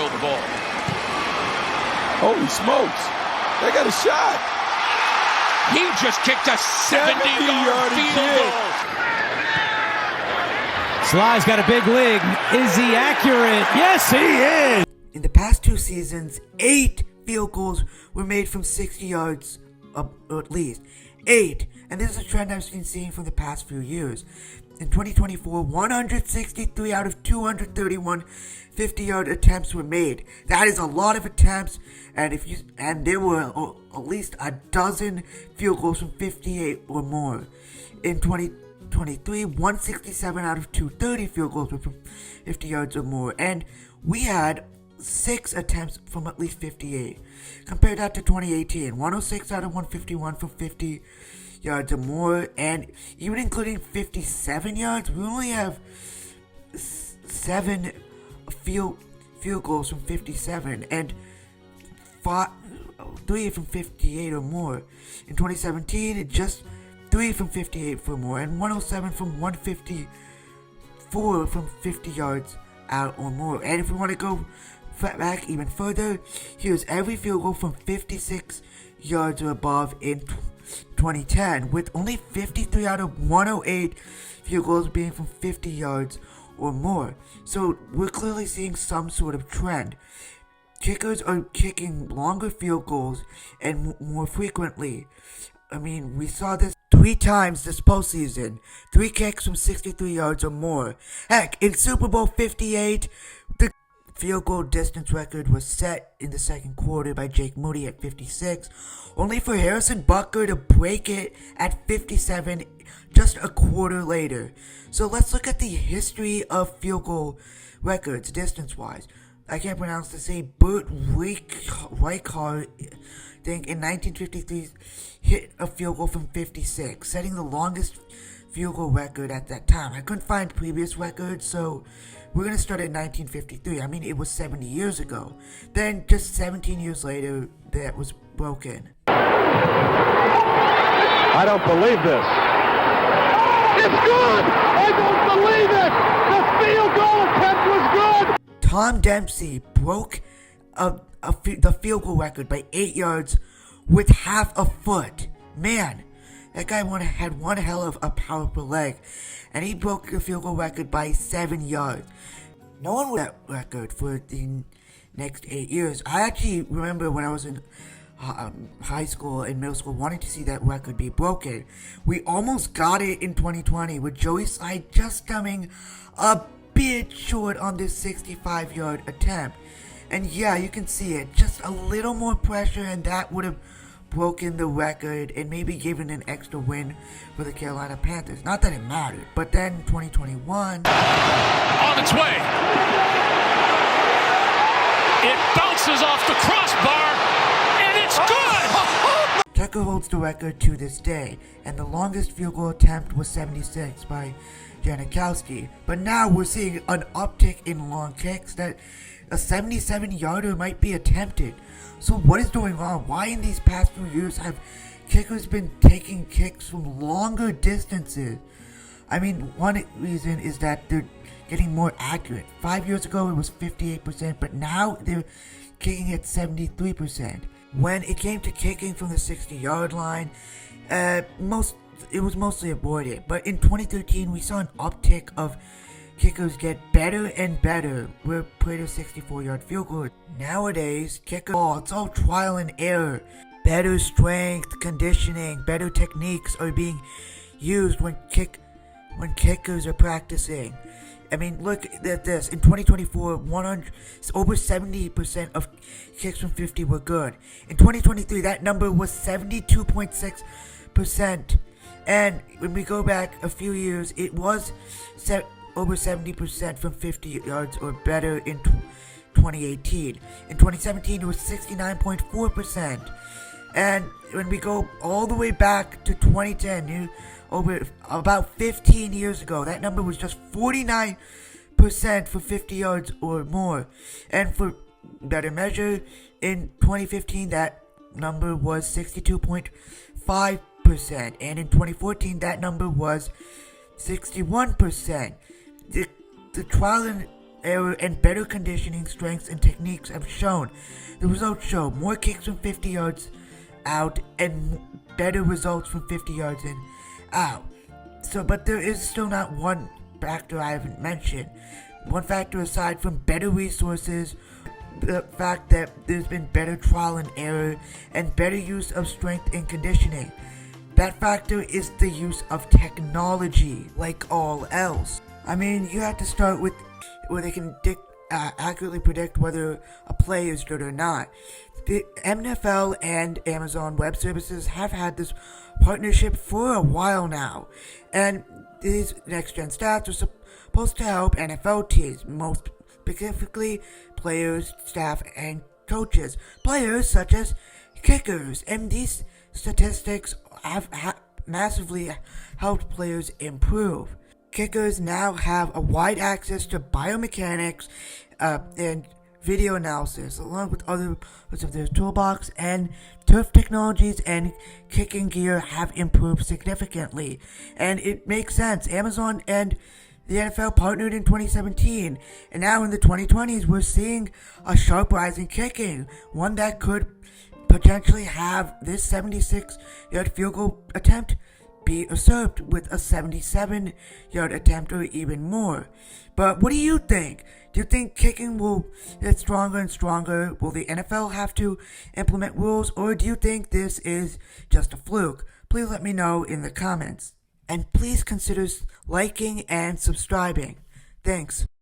control of the ball. Holy smokes. They got a shot. He just kicked a 70-yard field goal. Sly's got a big lead. Is he accurate? Yes, he is. In the past 2 seasons, 8 field goals were made from 60 yards, or at least 8. And this is a trend I've been seeing for the past few years. In 2024, 163 out of 231 50-yard attempts were made. That is a lot of attempts, and there were at least a dozen field goals from 58 or more. In 2023, 167 out of 230 field goals were from 50 yards or more, and we had 6 attempts from at least 58. Compare that to 2018, 106 out of 151 from 50 yards or more, and even including 57 yards, we only have 7 field goals from 57, and 3 from 58 or more. In 2017, just 3 from 58 or more, and 107 from 154 from 50 yards out or more. And if we want to go back even further, here's every field goal from 56 yards or above in 2010, with only 53 out of 108 field goals being from 50 yards or more. So we're clearly seeing some sort of trend. Kickers are kicking longer field goals and more frequently. I mean, we saw this 3 times this postseason. 3 kicks from 63 yards or more. Heck, in Super Bowl 58, the field goal distance record was set in the second quarter by Jake Moody at 56, only for Harrison Butker to break it at 57 just a quarter later. So let's look at the history of field goal records distance-wise. I can't pronounce to say Burt Reichard, I think in 1953 hit a field goal from 56, setting the longest field goal record at that time. I couldn't find previous records, so we're going to start at 1953. I mean, it was 70 years ago. Then, just 17 years later, that was broken. I don't believe this. It's good! I don't believe it! The field goal attempt was good! Tom Dempsey broke the field goal record by 8 yards with half a foot. Man, that guy had one hell of a powerful leg, and he broke the field goal record by 7 yards. No one would that record for the next 8 years. I actually remember when I was in high school and middle school wanting to see that record be broken. We almost got it in 2020 with Joey Slide just coming a bit short on this 65-yard attempt. And yeah, you can see it. Just a little more pressure and that would have broken the record and maybe given an extra win for the Carolina Panthers. Not that it mattered, but then 2021... On its way. It bounces off the crossbar, and it's good! Tucker holds the record to this day, and the longest field goal attempt was 76 by Janikowski. But now we're seeing an uptick in long kicks that a 77-yarder might be attempted. So what is going on? Why in these past few years have kickers been taking kicks from longer distances? I mean, one reason is that they're getting more accurate. 5 years ago it was 58%, but now they're kicking at 73%. When it came to kicking from the 60-yard line, it was mostly avoided. But in 2013 we saw an uptick of kickers get better and better with greater 64-yard field goal. Nowadays, it's all trial and error. Better strength, conditioning, better techniques are being used when kickers are practicing. I mean, look at this. In 2024, over 70% of kicks from 50 were good. In 2023, that number was 72.6%. And when we go back a few years, it was over 70% from 50 yards or better in 2018. In 2017, it was 69.4%. And when we go all the way back to 2010, over about 15 years ago, that number was just 49% for 50 yards or more. And for better measure, in 2015, that number was 62.5%. And in 2014, that number was 61%. The trial and error and better conditioning, strengths, and techniques have shown. The results show more kicks from 50 yards out and better results from 50 yards in out. But there is still not one factor I haven't mentioned. One factor aside from better resources, the fact that there's been better trial and error and better use of strength and conditioning. That factor is the use of technology, like all else. I mean, you have to start with where they can accurately predict whether a play is good or not. The NFL and Amazon Web Services have had this partnership for a while now, and these next-gen stats are supposed to help NFL teams, most specifically players, staff, and coaches. Players such as kickers, and these statistics have massively helped players improve. Kickers now have a wide access to biomechanics and video analysis, along with other parts of their toolbox, and turf technologies and kicking gear have improved significantly. And it makes sense. Amazon and the NFL partnered in 2017, and now in the 2020s, we're seeing a sharp rise in kicking, one that could potentially have this 76-yard field goal attempt be usurped with a 77-yard attempt or even more. But what do you think? Do you think kicking will get stronger and stronger? Will the NFL have to implement rules, or do you think this is just a fluke? Please let me know in the comments. And please consider liking and subscribing. Thanks.